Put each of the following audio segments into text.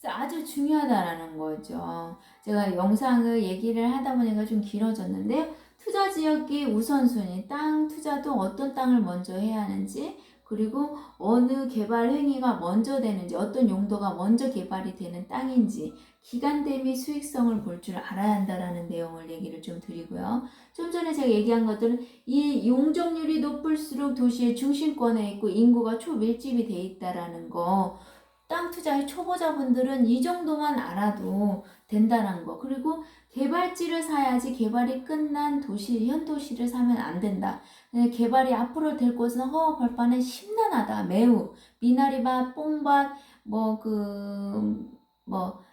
아주 중요하다라는 거죠. 제가 영상을 얘기를 하다 보니까 좀 길어졌는데요. 투자 지역의 우선순위, 땅 투자도 어떤 땅을 먼저 해야 하는지, 그리고 어느 개발 행위가 먼저 되는지, 어떤 용도가 먼저 개발이 되는 땅인지, 기간대 및 수익성을 볼 줄 알아야 한다라는 내용을 얘기를 좀 드리고요. 좀 전에 제가 얘기한 것들은 이 용적률이 높을수록 도시의 중심권에 있고 인구가 초밀집이 돼 있다라는 거, 땅 투자의 초보자분들은 이 정도만 알아도 된다는 거. 그리고 개발지를 사야지 개발이 끝난 도시, 현 도시를 사면 안 된다. 개발이 앞으로 될 곳은 허허벌판에 심란하다. 매우 미나리밭, 뽕밭,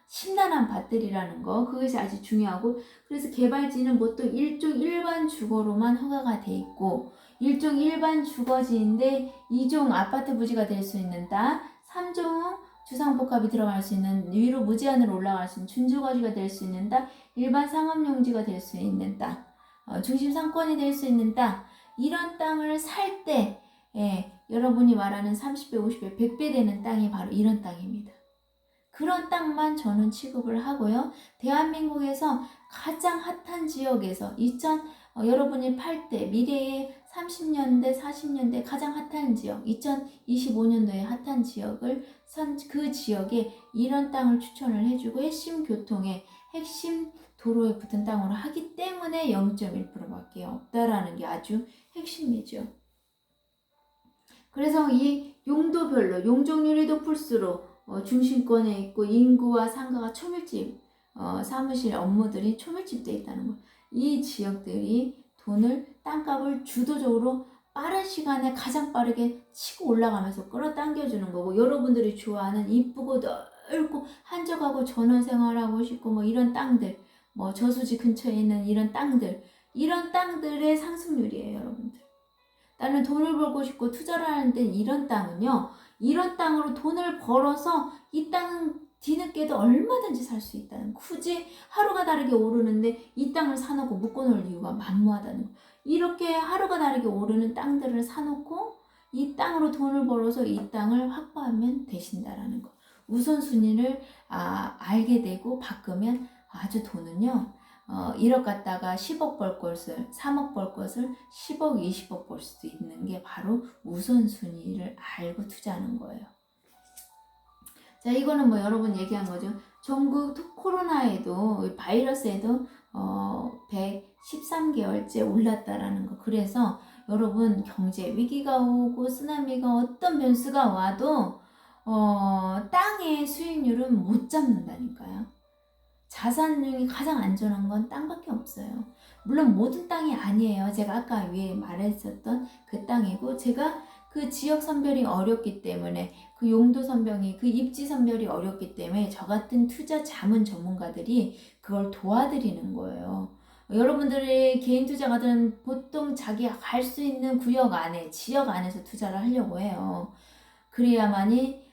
심란한 밭들이라는 거. 그것이 아주 중요하고, 그래서 개발지는 보통 일반 주거로만 허가가 돼 있고, 일반 주거지인데 2종 아파트 부지가 될 수 있는 땅, 3종 주상복합이 들어갈 수 있는, 위로 무제한으로 올라갈 수 있는 준주거지가 될 수 있는 땅, 일반 상업용지가 될 수 있는 땅, 중심 상권이 될 수 있는 땅, 이런 땅을 살 때 여러분이 말하는 30배, 50배, 100배 되는 땅이 바로 이런 땅입니다. 그런 땅만 저는 취급을 하고요. 대한민국에서 가장 핫한 지역에서 여러분이 팔 때 미래의 30년대, 40년대 가장 핫한 지역, 2025년도에 핫한 지역을 그 지역에 이런 땅을 추천을 해주고, 핵심 교통에, 핵심 도로에 붙은 땅으로 하기 때문에 0.1%밖에 없다라는 게 아주 핵심이죠. 그래서 이 용도별로 용적률이 높을수록 중심권에 있고 인구와 상가가 초밀집, 사무실 업무들이 초밀집되어 있다는 거. 이 지역들이 땅값을 주도적으로 빠른 시간에 가장 빠르게 치고 올라가면서 끌어당겨주는 거고, 여러분들이 좋아하는 이쁘고 넓고 한적하고 전원생활하고 싶고 이런 땅들, 저수지 근처에 있는 이런 땅들의 상승률이에요, 여러분들. 나는 돈을 벌고 싶고 투자를 하는데 이런 땅은요, 이런 땅으로 돈을 벌어서 이 땅은 뒤늦게도 얼마든지 살 수 있다는 거. 굳이 하루가 다르게 오르는데 이 땅을 사놓고 묶어놓을 이유가 만무하다는 거. 이렇게 하루가 다르게 오르는 땅들을 사놓고 이 땅으로 돈을 벌어서 이 땅을 확보하면 되신다라는 거. 우선순위를 알게 되고 바꾸면 아주 돈은요, 1억 갖다가 10억 벌 것을, 3억 벌 것을 10억, 20억 벌 수도 있는 게 바로 우선순위를 알고 투자하는 거예요. 자, 이거는 여러분 얘기한 거죠. 전국 코로나에도, 바이러스에도 113개월째 올랐다라는 거. 그래서 여러분 경제 위기가 오고 쓰나미가 어떤 변수가 와도 땅의 수익률은 못 잡는다니까요. 자산 중에 가장 안전한 건 땅밖에 없어요. 물론 모든 땅이 아니에요. 제가 아까 위에 말했었던 그 땅이고, 제가 그 지역 선별이 어렵기 때문에, 그 용도 선별이, 그 입지 선별이 어렵기 때문에 저 같은 투자 자문 전문가들이 그걸 도와드리는 거예요. 여러분들의 개인 투자가들은 보통 자기가 갈 수 있는 구역 안에, 지역 안에서 투자를 하려고 해요. 그래야만이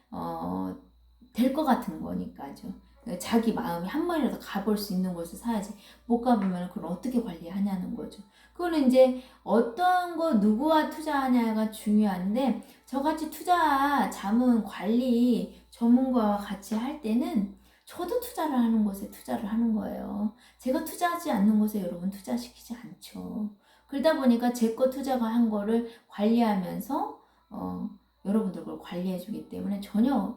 될 것 같은 거니까죠. 자기 마음이 한 번이라도 가볼 수 있는 곳을 사야지, 못 가보면 그걸 어떻게 관리하냐는 거죠. 그거는 이제 어떤 거 누구와 투자하냐가 중요한데, 저같이 투자 자문 관리 전문가와 같이 할 때는 저도 투자를 하는 곳에 투자를 하는 거예요. 제가 투자하지 않는 곳에 여러분 투자시키지 않죠. 그러다 보니까 제 거 투자가 한 거를 관리하면서 여러분들 걸 관리해 주기 때문에 전혀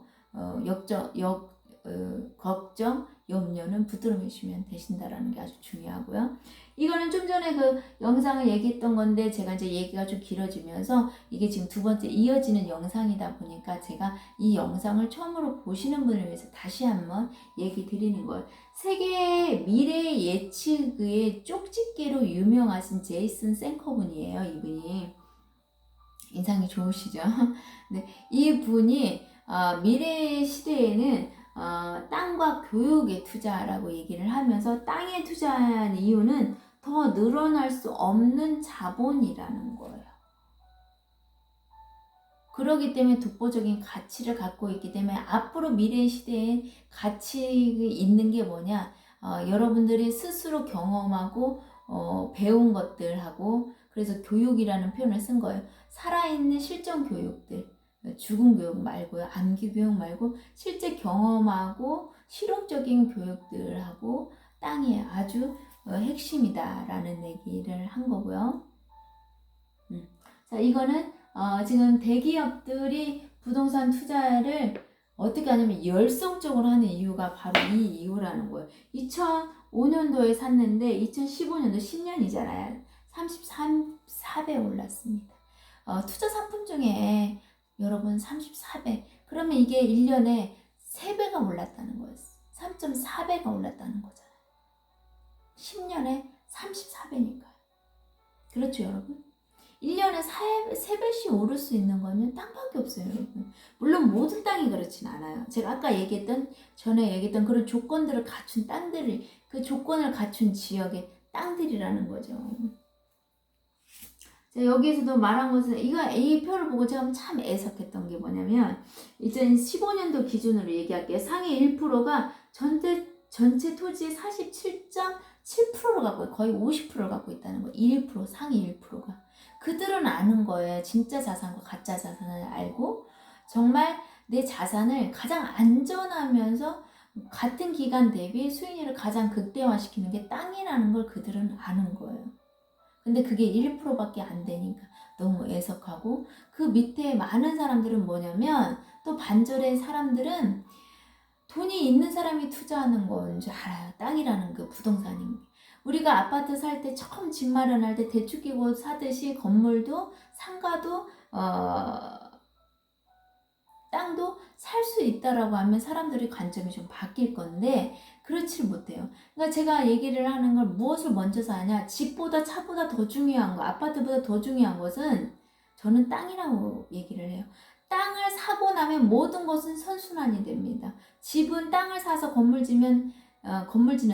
걱정, 염려는 붙들어 주시면 되신다라는 게 아주 중요하고요. 이거는 좀 전에 그 영상을 얘기했던 건데, 제가 이제 얘기가 좀 길어지면서 이게 지금 두 번째 이어지는 영상이다 보니까 제가 이 영상을 처음으로 보시는 분을 위해서 다시 한번 얘기 드리는 거예요. 세계 미래 예측의 쪽집게로 유명하신 제이슨 생커 분이에요. 이분이 인상이 좋으시죠? 네, 이분이 미래 시대에는 땅과 교육에 투자라고 얘기를 하면서, 땅에 투자한 이유는 더 늘어날 수 없는 자본이라는 거예요. 그러기 때문에 독보적인 가치를 갖고 있기 때문에 앞으로 미래 시대에 가치 있는 게 뭐냐, 여러분들이 스스로 경험하고 배운 것들하고, 그래서 교육이라는 표현을 쓴 거예요. 살아있는 실전 교육들, 죽음 교육 말고요. 암기 교육 말고 실제 경험하고 실용적인 교육들하고 땅이 아주 핵심이다라는 얘기를 한 거고요. 자, 이거는 지금 대기업들이 부동산 투자를 어떻게 하냐면 열성적으로 하는 이유가 바로 이 이유라는 거예요. 2005년도에 샀는데 2015년도 10년이잖아요. 34배 올랐습니다. 투자 상품 중에 여러분 34배. 그러면 이게 1년에 3배가 올랐다는 거예요. 3.4배가 올랐다는 거잖아요. 10년에 34배니까요. 그렇죠, 여러분? 1년에 3배씩 오를 수 있는 거는 땅밖에 없어요, 여러분. 물론 모든 땅이 그렇진 않아요. 제가 아까 전에 얘기했던 그런 조건들을 갖춘 땅들을, 그 조건을 갖춘 지역의 땅들이라는 거죠. 자, 여기에서도 말한 것은, 이 표를 보고 제가 참 애석했던 게 뭐냐면, 2015년도 기준으로 얘기할게요. 상위 1%가 전체 토지의 47.7%를 갖고, 거의 50%를 갖고 있다는 거예요. 1%, 상위 1%가. 그들은 아는 거예요. 진짜 자산과 가짜 자산을 알고, 정말 내 자산을 가장 안전하면서 같은 기간 대비 수익률을 가장 극대화시키는 게 땅이라는 걸 그들은 아는 거예요. 근데 그게 1%밖에 안 되니까 너무 애석하고, 그 밑에 많은 사람들은 뭐냐면, 또 반절의 사람들은 돈이 있는 사람이 투자하는 건 줄 알아요. 땅이라는 그 부동산인 게. 우리가 아파트 살 때 처음 집 마련할 때 대출 끼고 사듯이 건물도 상가도 땅도 살 수 있다라고 하면 사람들의 관점이 좀 바뀔 건데 그렇지 못해요. 그러니까 제가 얘기를 하는 걸 무엇을 먼저 사냐, 집보다 차보다 더 중요한 거, 아파트보다 더 중요한 것은 저는 땅이라고 얘기를 해요. 땅을 사고 나면 모든 것은 선순환이 됩니다. 집은 땅을 사서 건물 짓는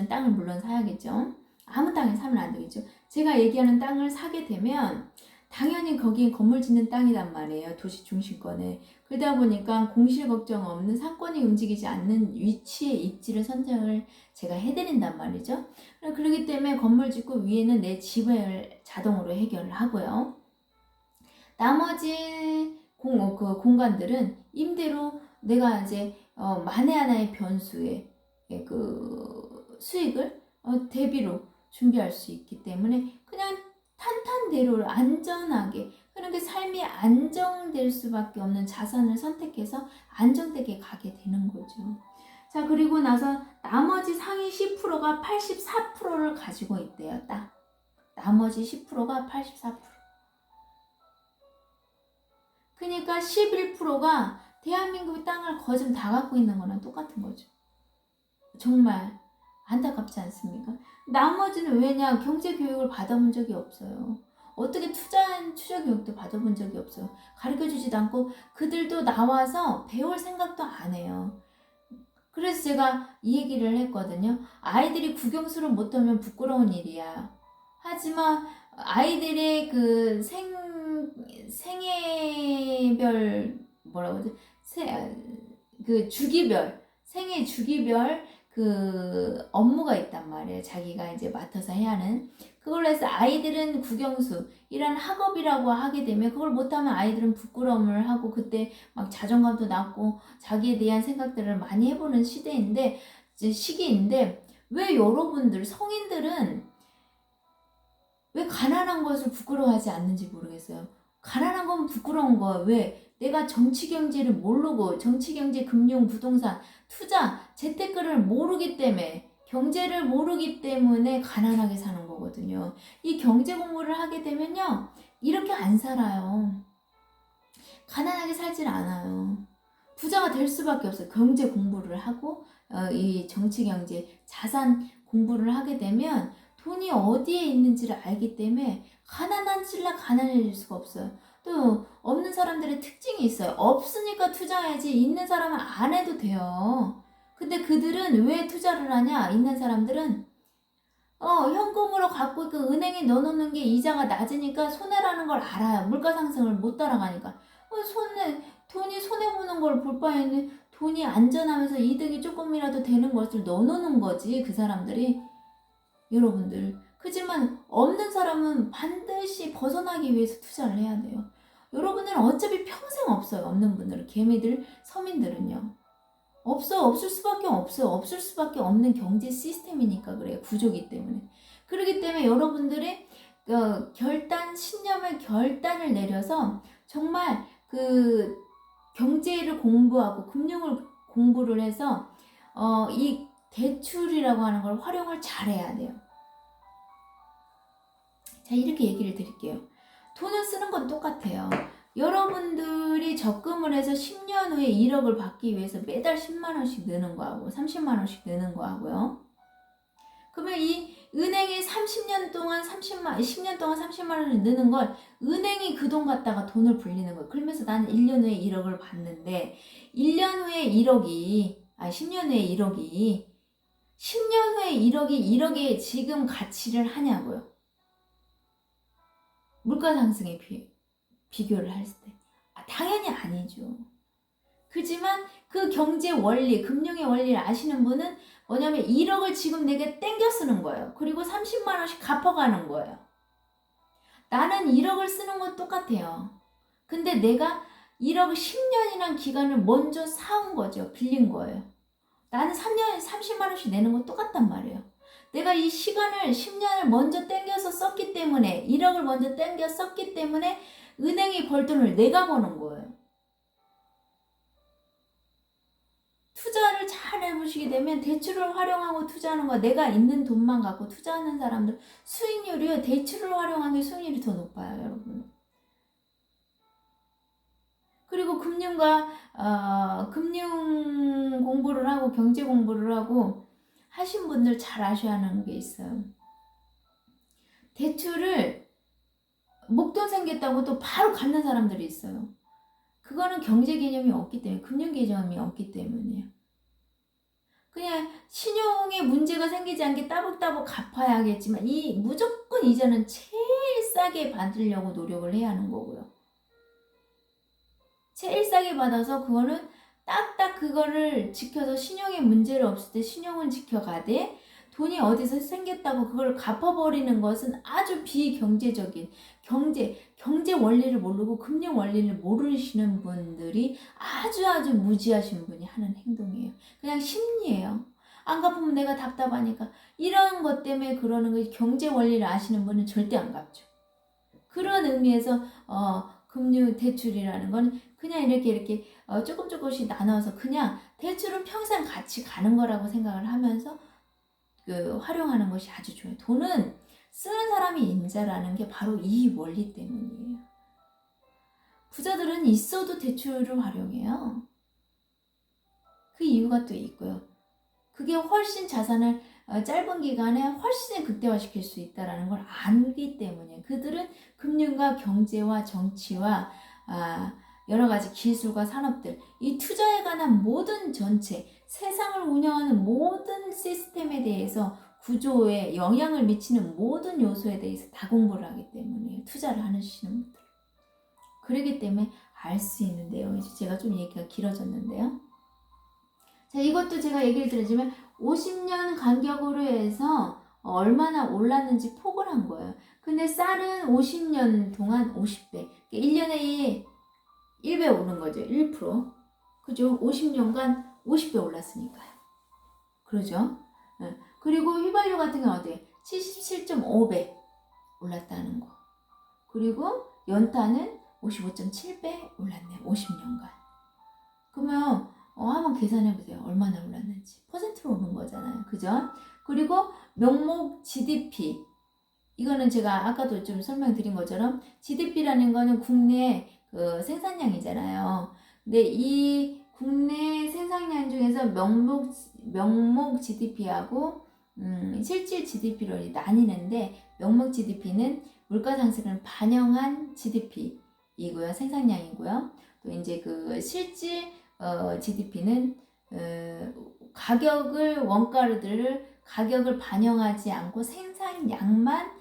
땅을 물론 사야겠죠. 아무 땅에 사면 안 되겠죠. 제가 얘기하는 땅을 사게 되면 당연히 거기에 건물 짓는 땅이란 말이에요. 도시 중심권에. 그러다 보니까 공실 걱정 없는 상권이 움직이지 않는 위치의 입지를 선정을 제가 해드린단 말이죠. 그렇기 때문에 건물 짓고 위에는 내 집을 자동으로 해결을 하고요. 나머지 공간들은 임대로 내가 이제 만에 하나의 변수에 그 수익을 대비로 준비할 수 있기 때문에 그냥 탄탄대로 안전하게, 그렇게 삶이 안정될 수밖에 없는 자산을 선택해서 안정되게 가게 되는 거죠. 자, 그리고 나서 나머지 상위 10%가 84%를 가지고 있대요. 딱 나머지 10%가 84%. 그러니까 11%가 대한민국의 땅을 거의 다 갖고 있는 거랑 똑같은 거죠. 정말 안타깝지 않습니까? 나머지는 왜냐? 경제 교육을 받아본 적이 없어요. 어떻게 투자 교육도 받아본 적이 없어요. 가르쳐주지도 않고 그들도 나와서 배울 생각도 안 해요. 그래서 제가 이 얘기를 했거든요. 아이들이 국영수를 못하면 부끄러운 일이야. 하지만 아이들의 그 생애별 뭐라고 하지? 그 주기별 생애 주기별 그 업무가 있단 말이에요. 자기가 이제 맡아서 해야 하는. 그걸로 해서 아이들은 국영수 이런 학업이라고 하게 되면 그걸 못하면 아이들은 부끄러움을 하고 그때 막 자존감도 낮고 자기에 대한 생각들을 많이 해보는 시기인데 왜 여러분들 성인들은 왜 가난한 것을 부끄러워하지 않는지 모르겠어요. 가난한 건 부끄러운 거야. 왜? 내가 정치 경제를 모르고 정치 경제 금융 부동산 투자 재테크를 모르기 때문에 경제를 모르기 때문에 가난하게 사는 거거든요. 이 경제 공부를 하게 되면요 이렇게 안 살아요. 가난하게 살질 않아요. 부자가 될 수밖에 없어요. 경제 공부를 하고 이 정치 경제 자산 공부를 하게 되면 돈이 어디에 있는지를 알기 때문에 가난해질 수가 없어요. 또 없는 사람들의 특징이 있어요. 없으니까 투자해야지 있는 사람은 안 해도 돼요. 근데 그들은 왜 투자를 하냐? 있는 사람들은 현금으로 갖고 그 은행에 넣어놓는 게 이자가 낮으니까 손해라는 걸 알아요. 물가 상승을 못 따라가니까. 돈이 손해보는 걸 볼 바에는 돈이 안전하면서 이득이 조금이라도 되는 것을 넣어놓는 거지 그 사람들이. 여러분들 그지만 없는 사람은 반드시 벗어나기 위해서 투자를 해야 돼요. 여러분들은 어차피 평생 없어요. 없는 분들은, 개미들, 서민들은요. 없을 수밖에 없어요. 없을 수밖에 없는 경제 시스템이니까 그래요. 구조기 때문에. 그렇기 때문에 여러분들이 신념의 결단을 내려서 정말 그 경제를 공부하고 금융을 공부를 해서 이 대출이라고 하는 걸 활용을 잘해야 돼요. 자, 이렇게 얘기를 드릴게요. 돈을 쓰는 건 똑같아요. 여러분들이 적금을 해서 10년 후에 1억을 받기 위해서 매달 10만 원씩 넣는 거하고 30만 원씩 넣는 거하고요. 그러면 이 은행이 10년 동안 30만 원을 넣는 걸 은행이 그 돈 갖다가 돈을 불리는 거예요. 그러면서 나는 1년 후에 1억을 받는데 1년 후에 10년 후에 1억이 10년 후에 1억의 지금 가치를 하냐고요. 물가 상승에 비교를 했을 때. 당연히 아니죠. 그지만 그 경제 원리, 금융의 원리를 아시는 분은 뭐냐면 1억을 지금 내게 땡겨 쓰는 거예요. 그리고 30만 원씩 갚아가는 거예요. 나는 1억을 쓰는 건 똑같아요. 근데 내가 1억 10년이란 기간을 먼저 사온 거죠. 빌린 거예요. 나는 3년에 30만 원씩 내는 건 똑같단 말이에요. 내가 이 시간을 10년을 먼저 땡겨서 썼기 때문에 1억을 먼저 땡겨 썼기 때문에 은행이 벌 돈을 내가 버는 거예요. 투자를 잘 해보시게 되면 대출을 활용하고 투자하는 거, 내가 있는 돈만 갖고 투자하는 사람들 수익률이요, 대출을 활용한 게 수익률이 더 높아요, 여러분. 그리고 금융 공부를 하고 경제 공부를 하고 하신 분들 잘 아셔야 하는 게 있어요. 대출을 목돈 생겼다고 또 바로 갚는 사람들이 있어요. 그거는 경제 개념이 없기 때문에, 금융 개념이 없기 때문이에요. 그냥 신용에 문제가 생기지 않게 따박따박 갚아야 하겠지만 무조건 이자는 제일 싸게 받으려고 노력을 해야 하는 거고요. 제일 싸게 받아서 그거는 딱딱 그거를 지켜서 신용에 문제를 없을 때 신용은 지켜가되 돈이 어디서 생겼다고 그걸 갚아버리는 것은 아주 비경제적인 경제 원리를 모르고 금융 원리를 모르시는 분들이 아주 무지하신 분이 하는 행동이에요. 그냥 심리예요. 안 갚으면 내가 답답하니까. 이런 것 때문에 그러는 거지. 경제 원리를 아시는 분은 절대 안 갚죠. 그런 의미에서 금융 대출이라는 건 그냥 이렇게 조금씩 나눠서 그냥 대출은 평생 같이 가는 거라고 생각을 하면서 활용하는 것이 아주 좋아요. 돈은 쓰는 사람이 임자라는 게 바로 이 원리 때문이에요. 부자들은 있어도 대출을 활용해요. 그 이유가 또 있고요. 그게 훨씬 자산을 짧은 기간에 훨씬 극대화시킬 수 있다는 걸 알기 때문에 그들은 금융과 경제와 정치와 여러 가지 기술과 산업들, 이 투자에 관한 모든 전체, 세상을 운영하는 모든 시스템에 대해서 구조에 영향을 미치는 모든 요소에 대해서 다 공부를 하기 때문에 투자를 하시는 분들. 그렇기 때문에 알 수 있는 내용이죠. 제가 좀 얘기가 길어졌는데요. 자, 이것도 제가 얘기를 드리자면 50년 간격으로 해서 얼마나 올랐는지 폭을 한 거예요. 근데 쌀은 50년 동안 50배. 1년에 1배 오른 거죠. 1%. 그죠? 50년간 50배 올랐으니까요. 그러죠? 네. 그리고 휘발유 같은 경우는 어때요? 77.5배 올랐다는 거. 그리고 연탄은 55.7배 올랐네요. 50년간. 그러면 한번 계산해보세요. 얼마나 올랐는지. 퍼센트로 오른 거잖아요. 그죠? 그리고 명목 GDP. 이거는 제가 아까도 좀 설명드린 것처럼 GDP라는 거는 국내 생산량이잖아요. 근데 이 국내 생산량 중에서 명목 GDP하고 실질 GDP로 나뉘는데 명목 GDP는 물가 상승을 반영한 GDP이고요. 생산량이고요. 또 이제 그 실질 GDP는 원가들을 가격을 반영하지 않고 생산량만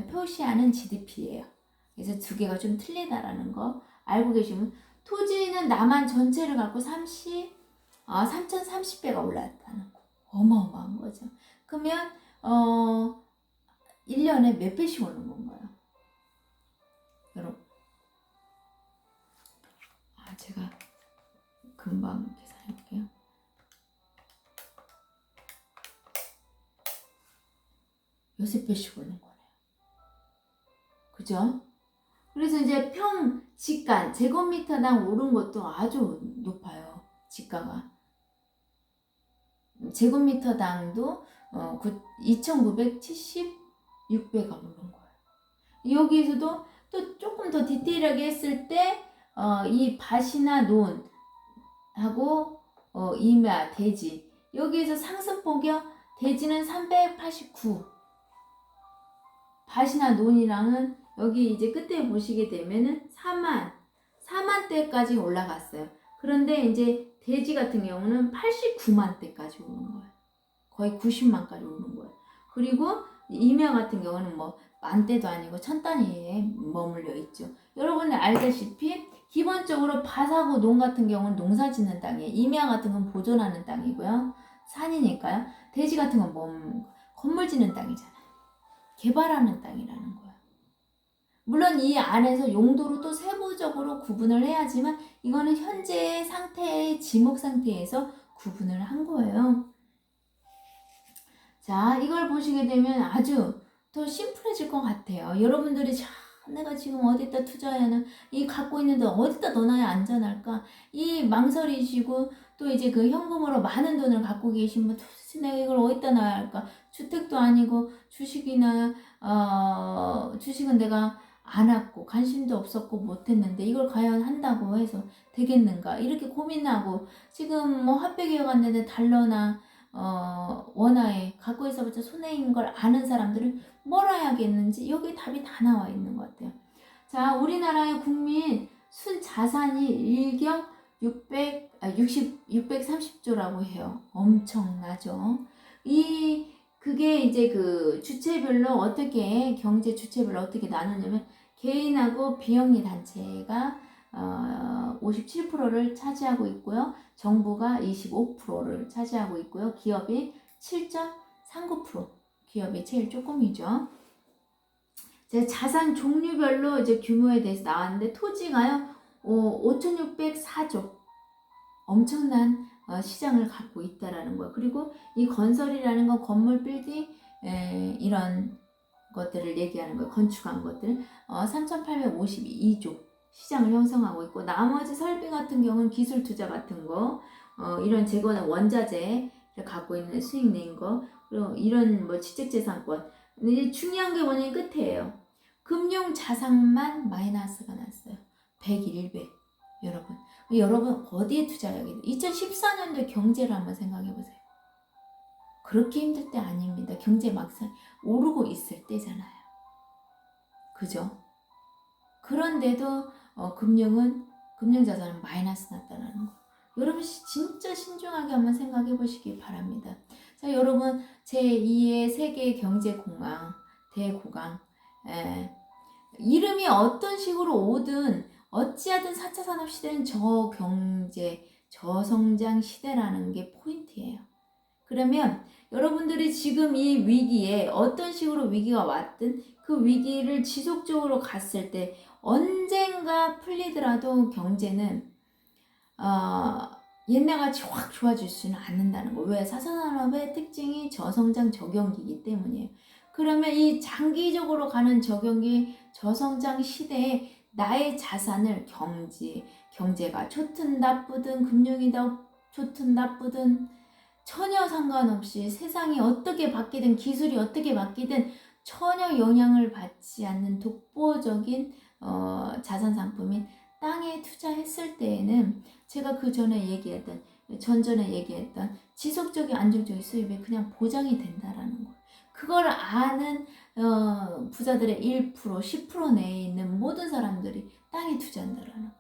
표시하는 GDP예요. 그래서 두 개가 좀 틀리다라는 거 알고 계시면, 토지는 남한 전체를 갖고 3030배가 올랐다는 거. 어마어마한 거죠. 그러면 1년에 몇 배씩 오는 건가요? 여러분, 제가 금방 계산해 볼게요. 요새 배씩 오는 거네요. 그죠? 그래서 이제 평 집간 제곱미터당 오른 것도 아주 높아요. 집가가. 제곱미터당도 2,976배가 오른 거예요. 여기에서도 또 조금 더 디테일하게 했을 때 이 밭이나 논하고 임야, 대지 여기에서 상승폭이요. 대지는 389, 밭이나 논이랑은 여기 이제 끝에 보시게 되면은 4만대까지 올라갔어요. 그런데 이제 대지 같은 경우는 89만대까지 오는 거예요. 거의 90만까지 오는 거예요. 그리고 임야 같은 경우는 뭐 만대도 아니고 천 단위에 머물러 있죠. 여러분들 알다시피 기본적으로 밭하고 논 같은 경우는 농사 짓는 땅이에요. 임야 같은 건 보존하는 땅이고요. 산이니까요. 대지 같은 건 건물 짓는 땅이잖아요. 개발하는 땅이라는 거예요. 물론 이 안에서 용도로 또 세부적으로 구분을 해야지만 이거는 현재 상태의 지목 상태에서 구분을 한 거예요. 자, 이걸 보시게 되면 아주 더 심플해질 것 같아요. 여러분들이 내가 지금 어디다 투자해야 하나, 이 갖고 있는 돈 어디다 넣어놔야 안전할까, 이 망설이시고 또 이제 그 현금으로 많은 돈을 갖고 계신 분, 도대체 내가 이걸 어디다 놔야 할까, 주택도 아니고 주식이나 주식은 내가 안 했고 관심도 없었고 못했는데 이걸 과연 한다고 해서 되겠는가, 이렇게 고민하고 지금 뭐 화폐기업 갔는데 달러나 원화에 갖고 있어봤자 손해인 걸 아는 사람들은 뭘 해야겠는지 여기 답이 다 나와 있는 것 같아요. 자, 우리나라의 국민 순자산이 일경 630조라고 해요. 엄청나죠. 그게 이제 그 주체별로 어떻게, 경제 주체별로 어떻게 나누냐면 개인하고 비영리 단체가 57%를 차지하고 있고요. 정부가 25%를 차지하고 있고요. 기업이 7.39%. 기업이 제일 조금이죠. 제 자산 종류별로 이제 규모에 대해서 나왔는데 토지가요. 5,604조. 엄청난 시장을 갖고 있다라는 거예요. 그리고 이 건설이라는 건 건물, 빌딩 이런 것들을 얘기하는 거예요. 건축한 것들 3,852조 시장을 형성하고 있고, 나머지 설비 같은 경우는 기술 투자 같은 거, 이런 재고나 원자재를 갖고 있는 수익 낸 거, 그리고 이런 뭐 지적재산권. 근데 중요한 게 뭐냐면 끝에예요. 금융 자산만 마이너스가 났어요. 101배. 여러분 어디에 투자해야겠어요? 2014년도 경제를 한번 생각해 보세요. 그렇게 힘들 때 아닙니다. 경제 막상 오르고 있을 때잖아요. 그죠? 그런데도 금융자산은 마이너스 났다는 거. 여러분 진짜 신중하게 한번 생각해 보시기 바랍니다. 자, 여러분 제2의 세계 경제공황, 대고강, 이름이 어떤 식으로 오든 어찌하든 4차 산업시대는 저경제, 저성장 시대라는 게 포인트예요. 그러면 여러분들이 지금 이 위기에 어떤 식으로 위기가 왔든 그 위기를 지속적으로 갔을 때 언젠가 풀리더라도 경제는 옛날같이 확 좋아질 수는 않는다는 거. 왜? 4차 산업의 특징이 저성장 저경기이기 때문이에요. 그러면 이 장기적으로 가는 저경기 저성장 시대에 나의 자산을 경제가 좋든 나쁘든 금융이 좋든 나쁘든 전혀 상관없이 세상이 어떻게 바뀌든 기술이 어떻게 바뀌든 전혀 영향을 받지 않는 독보적인 자산 상품인 땅에 투자했을 때에는 제가 전전에 얘기했던 지속적인 안정적인 수입이 그냥 보장이 된다라는 거예요. 그걸 아는 부자들의 1%, 10% 내에 있는 모든 사람들이 땅에 투자한다라는 거예요.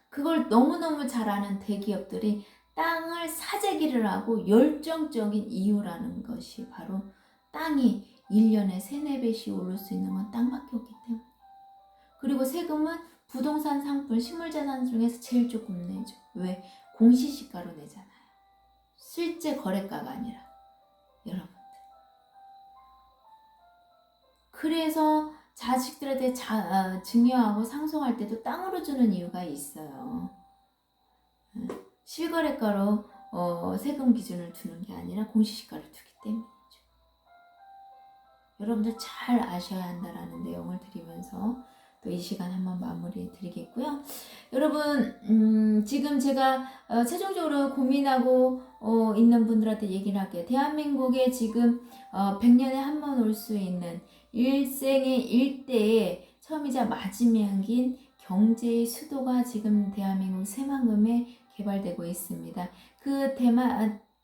그걸 너무너무 잘 아는 대기업들이 땅을 사재기를 하고 열정적인 이유라는 것이 바로 땅이 1년에 3, 4배씩 오를 수 있는 건 땅밖에 없기 때문에. 그리고 세금은 부동산 상품, 실물자산 중에서 제일 조금 내죠. 왜? 공시지가로 내잖아요. 실제 거래가가 아니라. 여러분들. 그래서 자식들한테 증여하고 상속할 때도 땅으로 주는 이유가 있어요. 실거래가로 세금 기준을 두는 게 아니라 공시지가를 두기 때문이죠. 여러분들 잘 아셔야 한다라는 내용을 드리면서 또 이 시간 한번 마무리 드리겠고요. 여러분 지금 제가 최종적으로 고민하고 있는 분들한테 얘기를 할게요. 대한민국에 지금 100년에 한 번 올 수 있는 일생의 일대의 처음이자 마지막인 경제의 수도가 지금 대한민국 새만금에 개발되고 있습니다. 그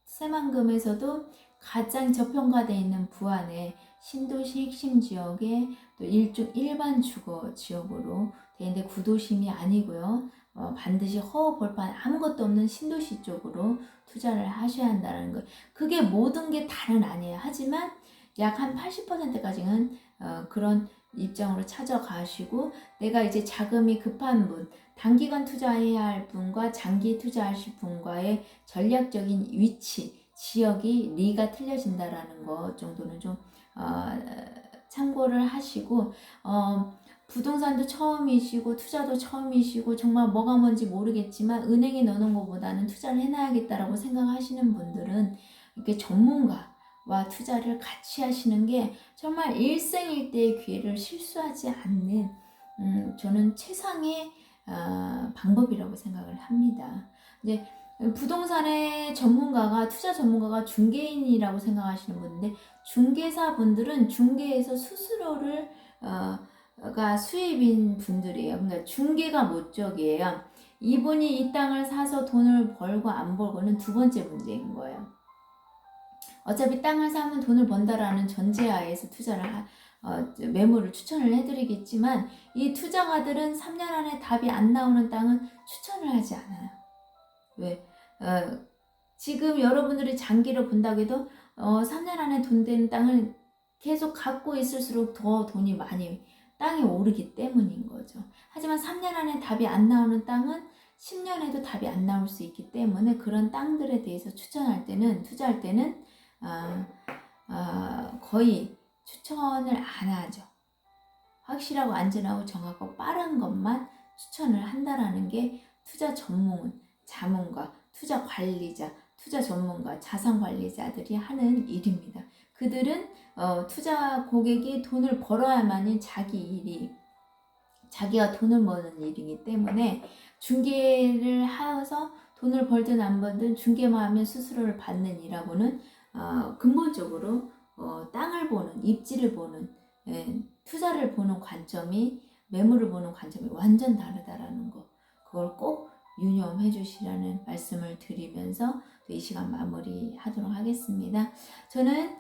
새만금에서도 가장 저평가되어 있는 부안에 신도시 핵심 지역에 또 일반 주거 지역으로 되어 있는데 구도심이 아니고요. 반드시 허허벌판 아무것도 없는 신도시 쪽으로 투자를 하셔야 한다는 거. 그게 모든 게 다는 아니에요. 하지만 약 한 80%까지는 그런 입장으로 찾아가시고, 내가 이제 자금이 급한 분, 단기간 투자해야 할 분과 장기 투자하실 분과의 전략적인 위치, 지역이 리가 틀려진다라는 것 정도는 좀 참고를 하시고, 부동산도 처음이시고 투자도 처음이시고 정말 뭐가 뭔지 모르겠지만 은행에 넣는 것보다는 투자를 해놔야겠다라고 생각하시는 분들은 이렇게 전문가와 투자를 같이 하시는 게 정말 일생일대의 기회를 실수하지 않는 저는 최상의 방법이라고 생각을 합니다. 이제 부동산의 전문가가, 투자 전문가가 중개인이라고 생각하시는 분인데, 중개사 분들은 중개에서 수수료를 가 수입인 분들이에요. 그러니까 중개가 목적이에요. 이분이 이 땅을 사서 돈을 벌고 안 벌고는 두 번째 문제인 거예요. 어차피 땅을 사면 돈을 번다라는 전제하에서 투자를 매물을 추천을 해드리겠지만, 이 투자가들은 3년 안에 답이 안 나오는 땅은 추천을 하지 않아요. 왜? 지금 여러분들이 장기로 본다고 해도 3년 안에 돈 되는 땅을 계속 갖고 있을수록 더 돈이 많이 땅이 오르기 때문인 거죠. 하지만 3년 안에 답이 안 나오는 땅은 10년에도 답이 안 나올 수 있기 때문에 그런 땅들에 대해서 투자할 때는 거의 추천을 안 하죠. 확실하고 안전하고 정확하고 빠른 것만 추천을 한다라는 게 투자 자문가, 투자 관리자, 투자 전문가, 자산 관리자들이 하는 일입니다. 그들은 투자 고객이 돈을 벌어야만이 자기가 돈을 버는 일이기 때문에, 중개를 하여서 돈을 벌든 안 벌든 중개만 하면 수수료를 받는 일하고는 근본적으로 땅을 보는, 입지를 보는, 투자를 보는 관점이, 매물을 보는 관점이 완전 다르다라는 거, 그걸 꼭 유념해 주시라는 말씀을 드리면서 이 시간 마무리하도록 하겠습니다. 저는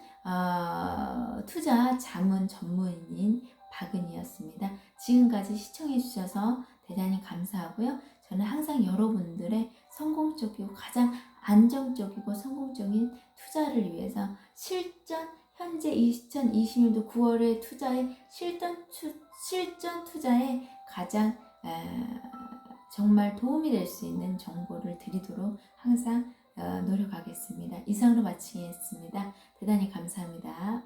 투자 자문 전문인 박은이었습니다. 지금까지 시청해 주셔서 대단히 감사하고요. 저는 항상 여러분들의 성공적이고 가장 안정적이고 성공적인 투자를 위해서 현재 2020년도 9월의 투자의 실전 투자에 가장 정말 도움이 될 수 있는 정보를 드리도록 항상 노력하겠습니다. 이상으로 마치겠습니다. 대단히 감사합니다.